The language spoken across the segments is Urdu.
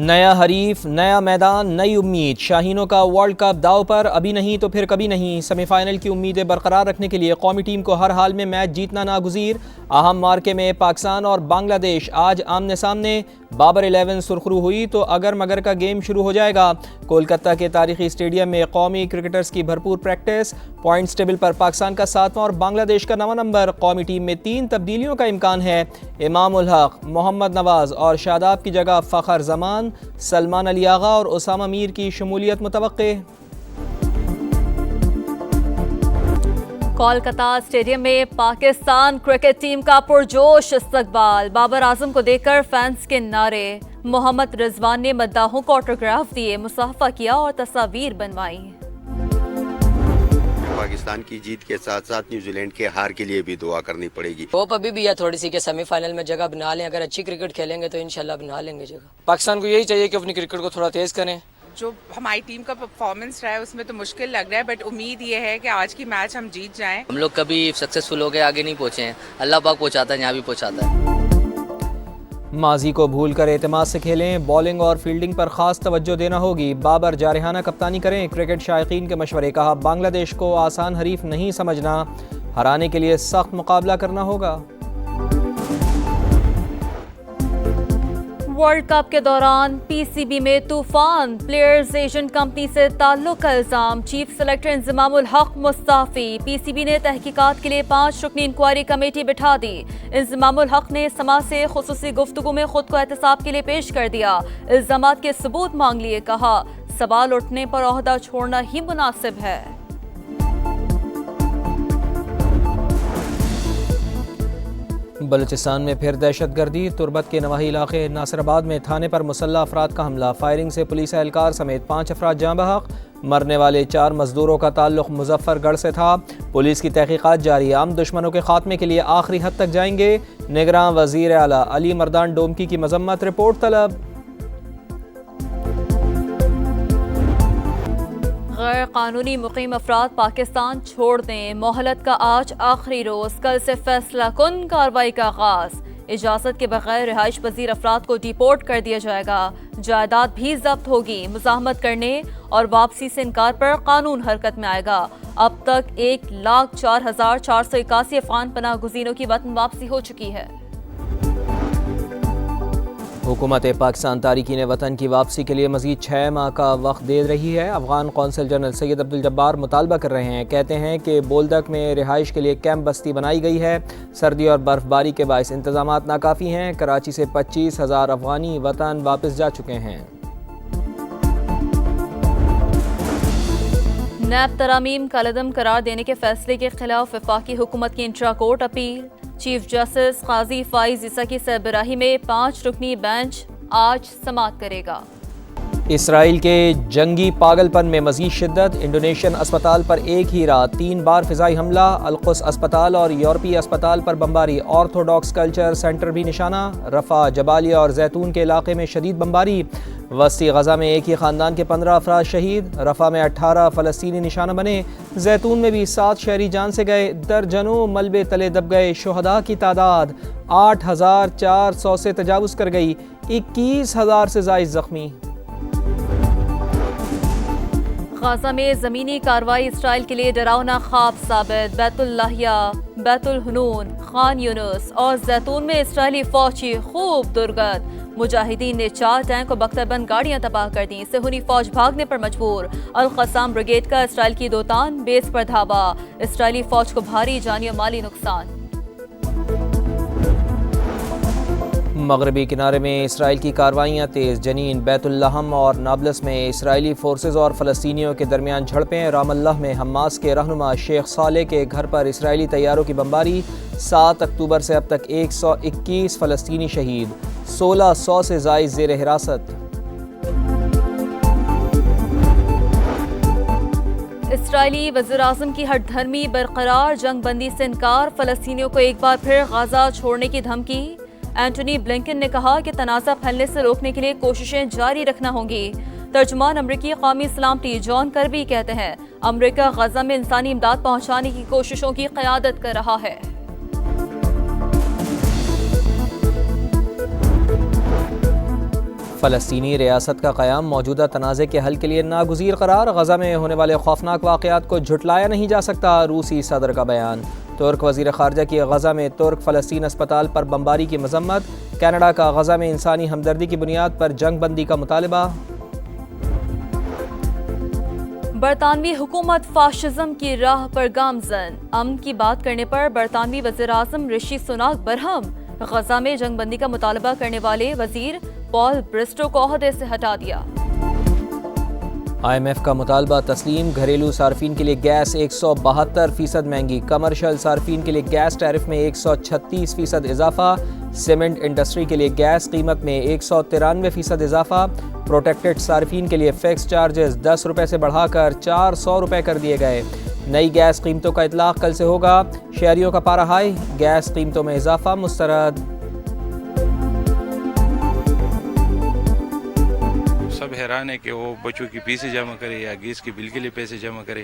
نیا حریف، نیا میدان، نئی امید، شاہینوں کا ورلڈ کپ داؤ پر، ابھی نہیں تو پھر کبھی نہیں۔ سیمی فائنل کی امیدیں برقرار رکھنے کے لیے قومی ٹیم کو ہر حال میں میچ جیتنا ناگزیر۔ اہم مارکے میں پاکستان اور بنگلہ دیش آج آمنے سامنے۔ بابر 11 سرخرو ہوئی تو اگر مگر کا گیم شروع ہو جائے گا۔ کولکتہ کے تاریخی اسٹیڈیم میں قومی کرکٹرز کی بھرپور پریکٹس۔ پوائنٹس ٹیبل پر پاکستان کا 7واں اور بنگلہ دیش کا 9واں نمبر۔ قومی ٹیم میں 3 تبدیلیوں کا امکان ہے۔ امام الحق، محمد نواز اور شاداب کی جگہ فخر زمان، سلمان علی آغا اور اسامہ میر کی شمولیت متوقع۔ کولکتہ اسٹیڈیم میں پاکستان کرکٹ ٹیم کا پرجوش استقبال۔ بابر اعظم کو دیکھ کر فینس کے نعرے۔ محمد رضوان نے مداحوں کو آٹوگراف دیے، مصافحہ کیا اور تصاویر بنوائی۔ پاکستان کی جیت کے ساتھ ساتھ نیوزی لینڈ کے ہار کے لیے بھی دعا کرنی پڑے گی۔ ہوپ ابھی بھی ہے تھوڑی سی کہ سیمی فائنل میں جگہ بنا لیں، اگر اچھی کرکٹ کھیلیں گے تو انشاءاللہ بنا لیں گے جگہ۔ پاکستان کو یہی چاہیے کہ اپنی کرکٹ کو تھوڑا تیز کریں۔ جو ہماری ٹیم کا پرفارمنس رہا ہے اس میں تو مشکل لگ رہا ہے، بٹ امید یہ ہے کہ آج کی میچ ہم جیت جائیں۔ ہم لوگ کبھی سکسیسفل ہو گئے آگے نہیں پہنچے ہیں، اللہ پاک پہنچاتا ہے، یہاں بھی پہنچاتا ہے۔ ماضی کو بھول کر اعتماد سے کھیلیں، بولنگ اور فیلڈنگ پر خاص توجہ دینا ہوگی۔ بابر جارحانہ کپتانی کریں، کرکٹ شائقین کے مشورے۔ کہا بنگلہ دیش کو آسان حریف نہیں سمجھنا، ہرانے کے لیے سخت مقابلہ کرنا ہوگا۔ ورلڈ کپ کے دوران پی سی بی میں طوفان، پلیئرز ایجنٹ کمپنی سے تعلق کا الزام۔ چیف سلیکٹر انضمام الحق مستعفی۔ پی سی بی نے تحقیقات کے لیے 5 رکنی انکوائری کمیٹی بٹھا دی۔ انضمام الحق نے سما سے خصوصی گفتگو میں خود کو احتساب کے لیے پیش کر دیا، الزامات کے ثبوت مانگ لیے۔ کہا سوال اٹھنے پر عہدہ چھوڑنا ہی مناسب ہے۔ بلوچستان میں پھر دہشت گردی، تربت کے نواحی علاقے ناصر آباد میں تھانے پر مسلح افراد کا حملہ۔ فائرنگ سے پولیس اہلکار سمیت 5 افراد جاں بحق۔ مرنے والے 4 مزدوروں کا تعلق مظفر گڑھ سے تھا۔ پولیس کی تحقیقات جاری، عام دشمنوں کے خاتمے کے لیے آخری حد تک جائیں گے۔ نگراں وزیر اعلیٰ علی مردان ڈومکی کی مذمت، رپورٹ طلب۔ غیر قانونی مقیم افراد پاکستان چھوڑ دیں، مہلت کا آج آخری روز، کل سے فیصلہ کن کارروائی کا آغاز۔ اجازت کے بغیر رہائش پذیر افراد کو ڈیپورٹ کر دیا جائے گا، جائیداد بھی ضبط ہوگی۔ مزاحمت کرنے اور واپسی سے انکار پر قانون حرکت میں آئے گا۔ اب تک 1,04,481 افغان پناہ گزینوں کی وطن واپسی ہو چکی ہے۔ حکومت پاکستان تارکین وطن کی واپسی کے لیے مزید 6 ماہ کا وقت دے رہی ہے۔ افغان قونصل جنرل سید عبدالجبار مطالبہ کر رہے ہیں، کہتے ہیں کہ بولدک میں رہائش کے لیے کیمپ بستی بنائی گئی ہے، سردی اور برف باری کے باعث انتظامات ناکافی ہیں۔ کراچی سے 25,000 افغانی وطن واپس جا چکے ہیں۔ نیب ترامیم کالعدم قرار دینے کے فیصلے کے خلاف وفاقی حکومت کی intra court appeal. Chief justice قاضی فائز عیسیٰ کی سربراہی میں 5 رکنی بینچ آج سماعت کرے گا۔ اسرائیل کے جنگی پاگل پن میں مزید شدت، انڈونیشین اسپتال پر ایک ہی رات 3 بار فضائی حملہ، القدس اسپتال اور یورپی اسپتال پر بمباری، آرتھوڈاکس کلچر سینٹر بھی نشانہ، رفح، جبالیہ اور زیتون کے علاقے میں شدید بمباری، وسطی غزہ میں ایک ہی خاندان کے 15 افراد شہید، رفح میں 18 فلسطینی نشانہ بنے، زیتون میں بھی 7 شہری جان سے گئے، درجنوں ملبے تلے دب گئے، شہداء کی تعداد 8,400 سے تجاوز کر گئی، 21,000 سے زائد زخمی۔ غزہ میں زمینی کارروائی اسرائیل کے لیے ڈراؤنا خواب ثابت۔ بیت اللحیہ، بیت الحنون، خان یونس اور زیتون میں اسرائیلی فوجی خوب درگت۔ مجاہدین نے 4 ٹینک اور بختر بند گاڑیاں تباہ کر دیں، صہیونی فوج بھاگنے پر مجبور۔ القسام بریگیڈ کا اسرائیل کی 2 تان بیس پر دھاوا، اسرائیلی فوج کو بھاری جانی اور مالی نقصان۔ مغربی کنارے میں اسرائیل کی کارروائیاں تیز، جنین، بیت اللحم اور نابلس میں اسرائیلی فورسز اور فلسطینیوں کے درمیان جھڑپیں، رام اللہ میں حماس کے رہنما شیخ صالح کے گھر پر اسرائیلی طیاروں کی بمباری، 7 اکتوبر سے اب تک 121 فلسطینی شہید، 1,600 سے زائد زیر حراست۔ اسرائیلی وزیراعظم کی ہٹ دھرمی برقرار، جنگ بندی سے انکار، فلسطینیوں کو ایک بار پھر غزہ چھوڑنے کی دھمکی۔ اینٹونی بلنکن نے کہا کہ تنازع پھیلنے سے روکنے کے لیے کوششیں جاری رکھنا ہوں گی۔ ترجمان امریکی قومی سلامتی جان کربی کہتے ہیں امریکہ غزہ میں انسانی امداد پہنچانے کی کوششوں کی قیادت کر رہا ہے۔ فلسطینی ریاست کا قیام موجودہ تنازع کے حل کے لیے ناگزیر قرار، غزہ میں ہونے والے خوفناک واقعات کو جھٹلایا نہیں جا سکتا، روسی صدر کا بیان۔ ترک وزیر خارجہ کی غزہ میں ترک فلسطین اسپتال پر بمباری کی مذمت، کینیڈا کا غزہ میں انسانی ہمدردی کی بنیاد پر جنگ بندی کا مطالبہ۔ برطانوی حکومت فاشزم کی راہ پر گامزن، امن کی بات کرنے پر برطانوی وزیر اعظم رشی سناک برہم، غزہ میں جنگ بندی کا مطالبہ کرنے والے وزیر پال برسٹو کو عہدے سے ہٹا دیا۔ IMF کا مطالبہ تسلیم، گھریلو صارفین کے لیے گیس 172% مہنگی، کمرشل صارفین کے لیے گیس ٹیرف میں 136% اضافہ، سیمنٹ انڈسٹری کے لیے گیس قیمت میں 193% اضافہ، پروٹیکٹڈ صارفین کے لیے فکس چارجز 10 روپے سے بڑھا کر 400 روپے کر دیے گئے۔ نئی گیس قیمتوں کا اطلاق کل سے ہوگا، شہریوں کا پارہ ہائی، گیس قیمتوں میں اضافہ مسترد۔ سب حیران ہے کہ وہ بچوں کی فیس جمع کرے یا گیس کے بل کے لیے پیسے جمع کرے۔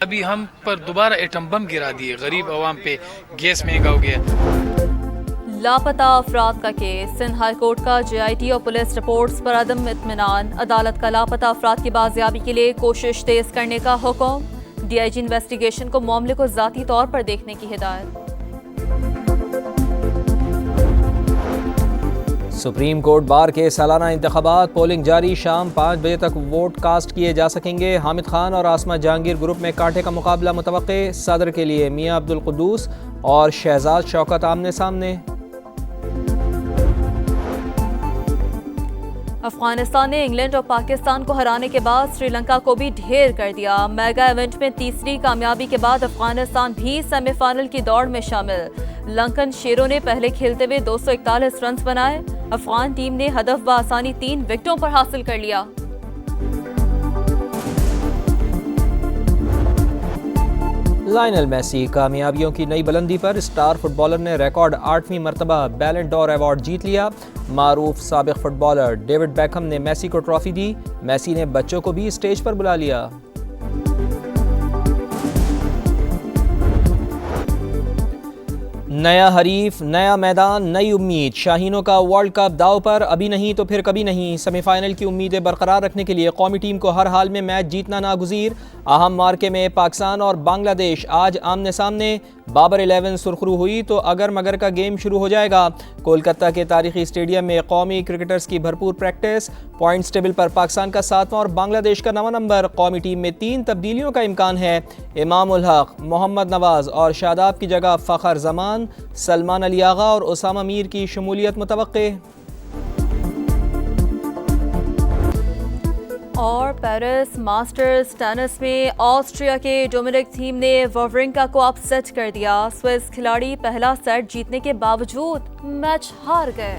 ابھی ہم پر دوبارہ ایٹم بم گرا دیے، غریب عوام پہ گیس مہنگا ہو گیا۔ لاپتہ افراد کا کیس، سندھ ہائی کورٹ کا JIT اور پولیس رپورٹس پر عدم اطمینان، عدالت کا لاپتہ افراد کی بازیابی کے لیے کوشش تیز کرنے کا حکم، DIG انویسٹیگیشن کو معاملے کو ذاتی طور پر دیکھنے کی ہدایت۔ سپریم کورٹ بار کے سالانہ انتخابات، پولنگ جاری، شام 5 بجے تک ووٹ کاسٹ کیے جا سکیں گے۔ حامد خان اور آسمہ جہانگیر گروپ میں کانٹے کا مقابلہ متوقع، صدر کے لیے میاں عبدالقدوس اور شہزاد شوکت آمنے سامنے۔ افغانستان نے انگلینڈ اور پاکستان کو ہرانے کے بعد سری لنکا کو بھی ڈھیر کر دیا، میگا ایونٹ میں تیسری کامیابی کے بعد افغانستان بھی سیمی فائنل کی دوڑ میں شامل۔ لنکن شیروں نے پہلے کھیلتے ہوئے 241 رنز بنائے، افغان ٹیم نے ہدف بآسانی 3 وکٹوں پر حاصل کر لیا۔ لائنل میسی کامیابیوں کی نئی بلندی پر، اسٹار فٹ بالر نے ریکارڈ 8ویں مرتبہ بیلن ڈور ایوارڈ جیت لیا۔ معروف سابق فٹ بالر ڈیوڈ بیکہم نے میسی کو ٹرافی دی، میسی نے بچوں کو بھی اسٹیج پر بلا لیا۔ نیا حریف، نیا میدان، نئی امید، شاہینوں کا ورلڈ کپ داؤ پر، ابھی نہیں تو پھر کبھی نہیں، سیمی فائنل کی امیدیں برقرار رکھنے کے لیے قومی ٹیم کو ہر حال میں میچ جیتنا ناگزیر۔ اہم مارکے میں پاکستان اور بنگلہ دیش آج آمنے سامنے، بابر 11 سرخرو ہوئی تو اگر مگر کا گیم شروع ہو جائے گا۔ کولکتہ کے تاریخی اسٹیڈیم میں قومی کرکٹرز کی بھرپور پریکٹس، پوائنٹس ٹیبل پر پاکستان کا 7واں اور بنگلہ دیش کا 9واں نمبر۔ قومی ٹیم میں 3 تبدیلیوں کا امکان ہے، امام الحق، محمد نواز اور شاداب کی جگہ فخر زمان، سلمان علی آغا اور اسامہ میر کی شمولیت متوقع۔ اور پیرس ماسٹرز ٹینس میں آسٹریا کے ڈومینک تھیم نے واورینکا کو اپ سیٹ کر دیا، سوئس کھلاڑی پہلا سیٹ جیتنے کے باوجود میچ ہار گئے۔